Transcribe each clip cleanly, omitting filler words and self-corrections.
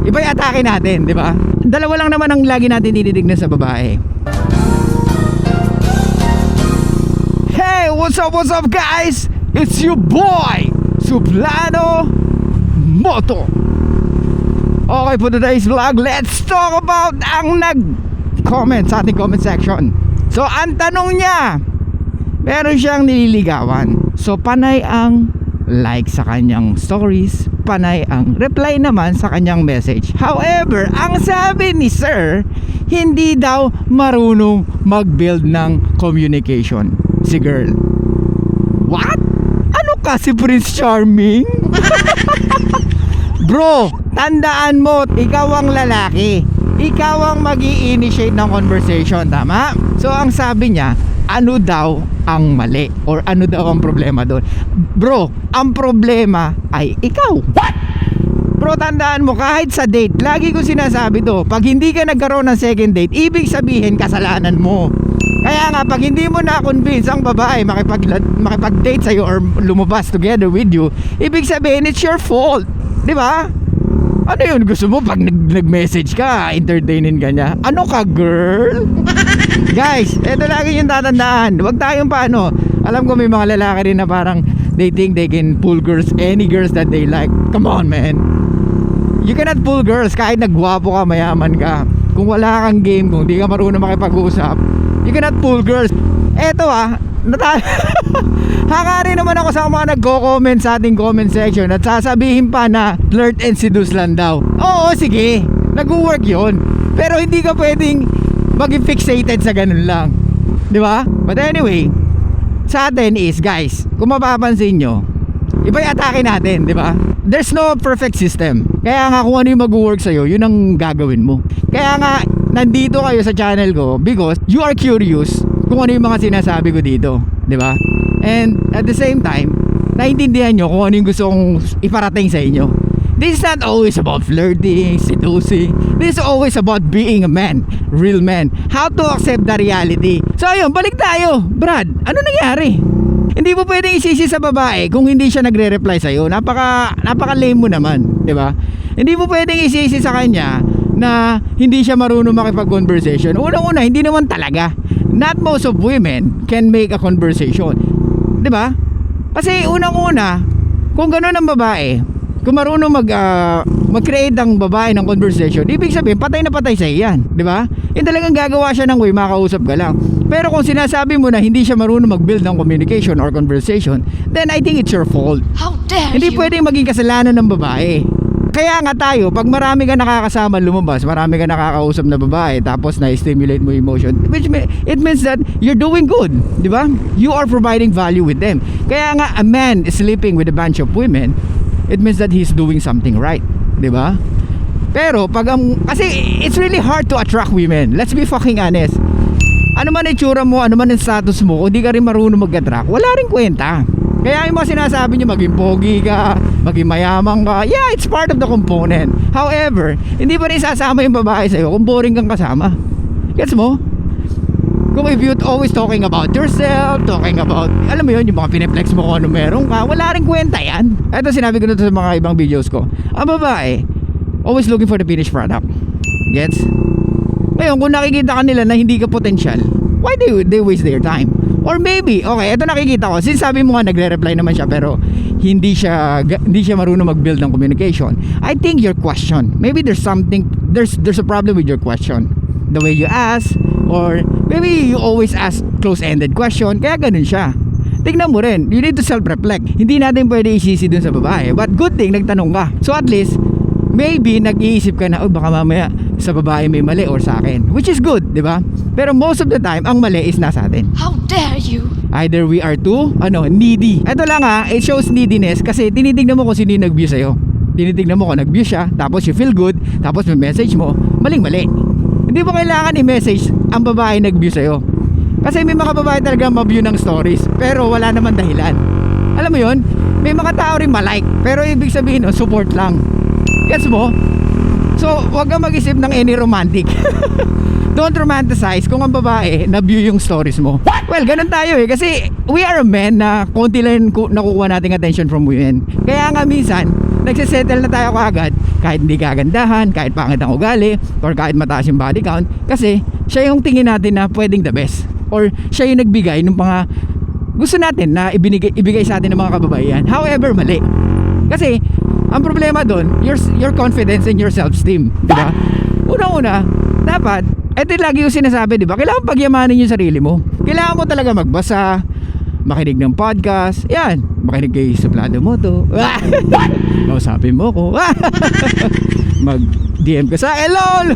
Iba yung atake natin, di ba? Dalawa lang naman ang lagi natin tinitignan sa babae. Hey, what's up guys? It's your boy, Suplano Moto. Okay, for today's vlog, let's talk about ang nag-comment sa ating comment section. So, ang tanong niya, meron siyang nililigawan. So, panay ang like sa kanyang stories, panay ang reply naman sa kanyang message. However, ang sabi ni sir, hindi daw marunong mag-build ng communication si girl. What? Ano ka si Prince Charming? Bro, tandaan mo, ikaw ang lalaki, ikaw ang mag-i-initiate ng conversation, tama? So ang sabi niya, ano daw ang mali or ano daw ang problema doon? Bro, ang problema ay ikaw. What? Bro, tandaan mo, kahit sa date, lagi ko sinasabi to, pag hindi ka nagkaroon ng second date, ibig sabihin kasalanan mo. Kaya nga, pag hindi mo na-convince ang babae makipag-date sa'yo or lumabas together with you, ibig sabihin it's your fault. Di ba? Ano yun? Gusto mo pag nag-message ka, entertainin ka niya? Ano ka, girl? Guys, eto lagi yung tatandaan. Huwag tayong paano. Alam ko may mga lalaki rin na parang they think they can pull girls, any girls that they like. Come on, man. You cannot pull girls kahit nagwapo ka, mayaman ka. Kung wala kang game, kung di ka marunong makipag-usap, you cannot pull girls. Eto Hakari naman ako sa mga nagko-comment sa ating comment section at sasabihin pa na flirt and seduce lang daw. Oo, sige, nag-work yun. Pero hindi ka pwedeng maging fixated sa ganun lang, di ba? But anyway, sa atin is, guys, kung mapapansin nyo, iba yung atake natin, di ba? There's no perfect system. Kaya nga kung ano yung mag-work sa'yo, yun ang gagawin mo. Kaya nga, nandito kayo sa channel ko because you are curious kung ano yung mga sinasabi ko dito, di ba? And at the same time, naiintindihan nyo kung ano yung gusto kong iparating sa inyo. This is not always about flirting, seducing. This is always about being a man, real man. How to accept the reality. So ayun, balik tayo. Brad, ano nangyari? Hindi mo pwedeng isisi sa babae kung hindi siya nagre-reply sa'yo. Napaka-lame mo naman, di ba? Hindi mo pwedeng isisi sa kanya na hindi siya marunong makipag-conversation. Unang-una, hindi naman talaga. Not most of women can make a conversation, di ba? Kasi unang-una, kung gano'n ang babae, kung marunong mag-create ang babae ng conversation, ibig sabihin patay na patay sa iyan, di ba? Yung talagang gagawa siya ng way, makausap ka lang. Pero kung sinasabi mo na hindi siya marunong mag-build ng communication or conversation, then I think it's your fault. How dare Hindi you? pwedeng maging kasalanan ng babae. Kaya nga tayo, pag marami ka nakakasama lumabas, marami ka nakakausap na babae, tapos na-stimulate mo emotion, it means that you're doing good, di ba? You are providing value with them. Kaya nga, a man is sleeping with a bunch of women, it means that he's doing something right, di ba? Pero pag kasi it's really hard to attract women. Let's be fucking honest. Ano man ang itsura mo, ano man ang status mo, kung di ka rin marunong mag-attract, wala rin kwenta. Kaya yung mga sinasabi nyo, maging pogi ka, maging mayamang ka, yeah, it's part of the component. However, hindi pa rin sasama yung babae sa'yo kung boring kang kasama. Gets mo? Kung if you're always talking about yourself, talking about, alam mo yun, yung mga piniplex mo kung ano meron ka, wala rin kwenta yan. Ito sinabi ko na ito sa mga ibang videos ko. Ang babae, always looking for the finished product. Gets? Ngayon, kung nakikita ka nila na hindi ka potential, why they waste their time? Or maybe, okay, ito nakikita ko, since sabi mo nga nagre-reply naman siya pero hindi siya marunong mag-build ng communication. I think your question, maybe there's a problem with your question. The way you ask, or maybe you always ask close-ended question, kaya ganun siya. Tignan mo rin, you need to self-reflect. Hindi natin pwede isisi dun sa babae, but good thing nagtanong ka. So at least, maybe nag-iisip ka na, oh baka mamaya sa babae may mali or sa akin, which is good, di ba? Pero most of the time, ang mali is nasa atin. How dare you? Either we are too, needy. Ito lang it shows neediness kasi tinitignan mo kung sino yung nag-view sa'yo. Tinitignan mo kung nag-view siya, tapos you feel good, tapos may message mo, maling-mali. Hindi mo kailangan i-message ang babae nag-view sa'yo. Kasi may mga babae talaga ma-view ng stories, pero wala naman dahilan. Alam mo yun? May mga tao rin ma-like, pero ibig sabihin, support lang. Gets mo? So, huwag kang mag-isip ng any romantic. Don't romanticize kung ang babae na-view yung stories mo. Well, ganun tayo kasi we are a men na konti lang nakukuha nating attention from women. Kaya nga minsan, nagsisettle na tayo kaagad kahit hindi kagandahan, kahit pangit ang ugali, or kahit mataas yung body count, kasi siya yung tingin natin na pwedeng the best, or siya yung nagbigay ng mga gusto natin na ibigay sa atin ng mga kababaihan. However, mali. Kasi ang problema doon, your confidence and your self-esteem, di ba? Unang-una, dapat, ito lagi yung sinasabi, di ba? Kailangan pagyamanin yung sarili mo. Kailangan mo talaga magbasa, makinig ng podcast, yan, makinig kay Suplado mo to. Kausapin mo ko. Mag-DM ka sa akin, lol.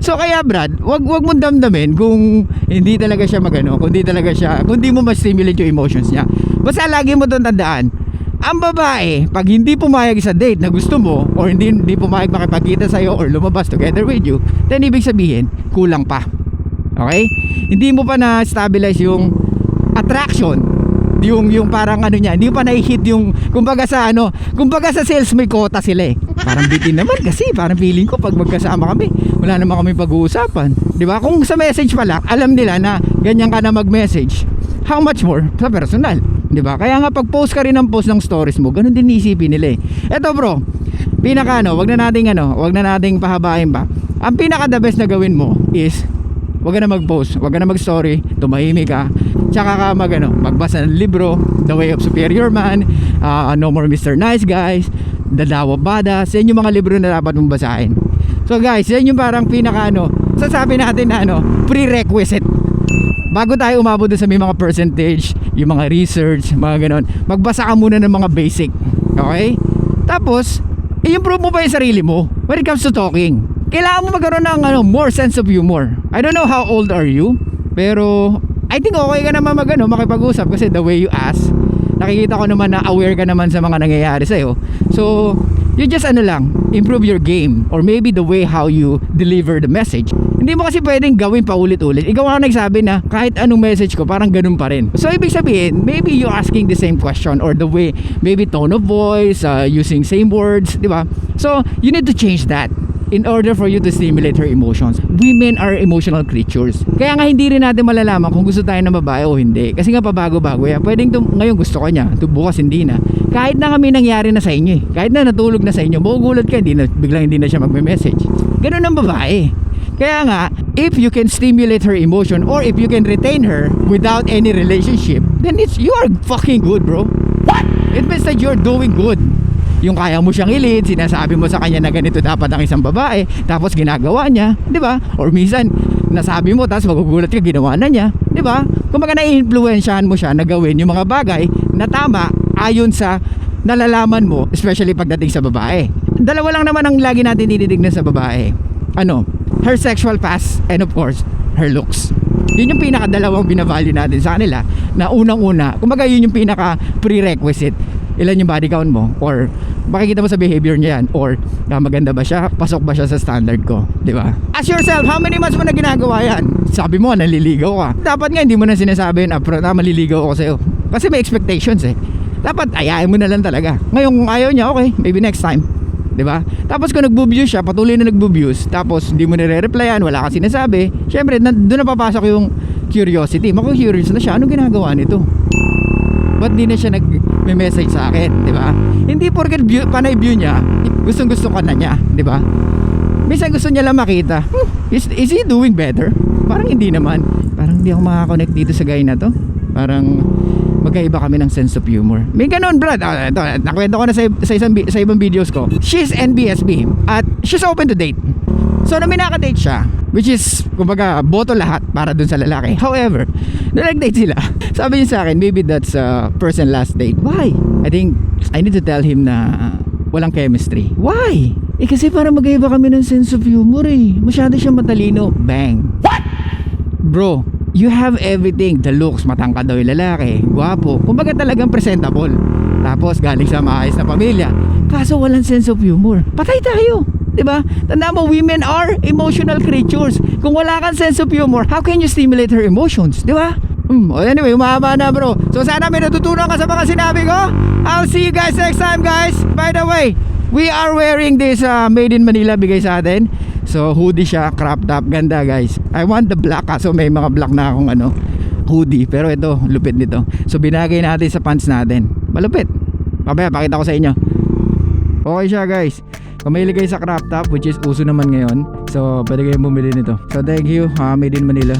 So kaya Brad, wag mong damdamin kung hindi talaga siya magano, kung hindi mo ma-stimulate yung emotions niya. Basta lagi mo itong tandaan, ang babae, pag hindi pumayag sa date na gusto mo, or hindi pumayag makipagkita sa'yo or lumabas together with you, then ibig sabihin, kulang pa. Okay? Hindi mo pa na-stabilize yung attraction, yung parang ano niya, hindi pa na-hit yung kumbaga sa sales may quota sila eh. Parang bitin naman kasi parang feeling ko pag magkasama kami, wala naman kami pag-uusapan. 'Di ba? Kung sa message pa lang, alam nila na ganyan ka na mag-message. How much more sa personal, 'di ba? Kaya nga pag post ka rin ng post ng stories mo, ganun din isipin nila eh. Eto bro, wag na nating pahabain pa. Ang pinaka the best na gawin mo is wag ka na mag-post, wag ka na mag-story, tumahimik ka. Tsaka ka magbasa ng libro, The Way of Superior Man, No More Mr. Nice Guys, The Tao of Badass. Yan yung mga libro na dapat mong basahin. So guys, yan yung parang pinaka sasabi natin na prerequisite. Bago tayo umabot sa may mga percentage, yung mga research, mga ganon, magbasa ka muna ng mga basic. Okay? Tapos, i-improve mo pa yung sarili mo when it comes to talking. Kailangan mo magkaroon ng more sense of humor. I don't know how old are you, pero I think okay ka naman makipag-usap kasi the way you ask, nakikita ko naman na aware ka naman sa mga nangyayari sa'yo. So, you just improve your game, or maybe the way how you deliver the message. Hindi mo kasi pwedeng gawin pa ulit-ulit. Ikaw ang nagsabi na kahit anong message ko, parang ganun pa rin. So, ibig sabihin, maybe you asking the same question, or the way, maybe tone of voice, using same words, di ba? So, you need to change that in order for you to stimulate her emotions. Women are emotional creatures. Kaya nga hindi rin natin malalaman kung gusto tayo ng babae o hindi. Kasi nga pabago-bago yan. Pwedeng ngayon gusto ko niya, bukas hindi na. Kahit na kami nangyari na sa inyo eh. Kahit na natulog na sa inyo, magugulat ka, biglang hindi na siya magme-message. Ganun ang babae. Kaya nga, if you can stimulate her emotion, or if you can retain her without any relationship, then you are fucking good, bro. What? It means that you're doing good. Yung kaya mo siyang i-lead, sinasabi mo sa kanya na ganito dapat ang isang babae, tapos ginagawa niya, di ba? Or minsan, nasabi mo, tapos magugulat ka, ginawa na niya, di ba? Kung baga na-influensyahan mo siya na gawin yung mga bagay na tama ayon sa nalalaman mo, especially pagdating sa babae. Dalawa lang naman ang lagi natin tinitignan sa babae. Her sexual past, and of course, her looks. Yun yung pinakadalawang binavalue natin sa kanila, na unang-una, kumbaga yun yung pinaka prerequisite. Ilan yung body count mo, or makikita mo sa behavior niya yan, or maganda ba siya, pasok ba siya sa standard ko, di ba? Ask yourself, how many months mo na ginagawa yan? Sabi mo, naliligaw ka. Dapat nga hindi mo na sinasabi na maliligaw ako sa'yo, kasi may expectations eh. Dapat ayain mo na lang talaga. Ngayon kung ayaw niya, okay, maybe next time, di ba? Tapos kung nagbo-views siya, patuloy na nagbo-views, tapos hindi mo nire-replyan, wala ka sinasabi, syempre doon na papasok yung curiosity. Maku-curious na siya, anong ginagawa nito? Ba't di na siya nag-message sa akin, di ba? Hindi porket panay view niya, gustong-gusto ka na niya, di ba? Minsan gusto niya lang makita, is he doing better? Parang hindi naman. Parang hindi ako makakonect dito sa guy na to. Parang magkaiba kami ng sense of humor. May ganun, Brad. Ito, nakwento ko na sa ibang videos ko. She's NBSB at she's open to date. So na minaka-date siya, which is kumbaga boto lahat para dun sa lalaki. However, na nag-date sila, sabi niya sa akin, maybe that's first and last date. Why? I think I need to tell him na walang chemistry. Why? Kasi parang magkaiba kami ng sense of humor eh. Masyado siya matalino. Bang. What? Bro, you have everything. The looks, matangkad daw yung lalaki, gwapo, kumbaga talagang presentable. Tapos galing sa maayos na pamilya. Kaso walang sense of humor. Patay tayo. Diba? Tanda mo, women are emotional creatures. Kung wala kang sense of humor, how can you stimulate her emotions? Diba? Anyway, umahaba na bro. So sana may natutunan ka sa mga sinabi ko. I'll see you guys next time, guys. By the way, we are wearing this Made in Manila, bigay sa atin. So hoodie siya, crop top, ganda guys. I want the black, so may mga black na akong hoodie. Pero ito, lupit nito. So binagay natin sa pants natin. Malupit. Papaya, pakita ko sa inyo. Okay siya guys. Kung mahilig kayo sa crop top, which is uso naman ngayon, so pwede kayong bumili nito. So thank you, Made in Manila.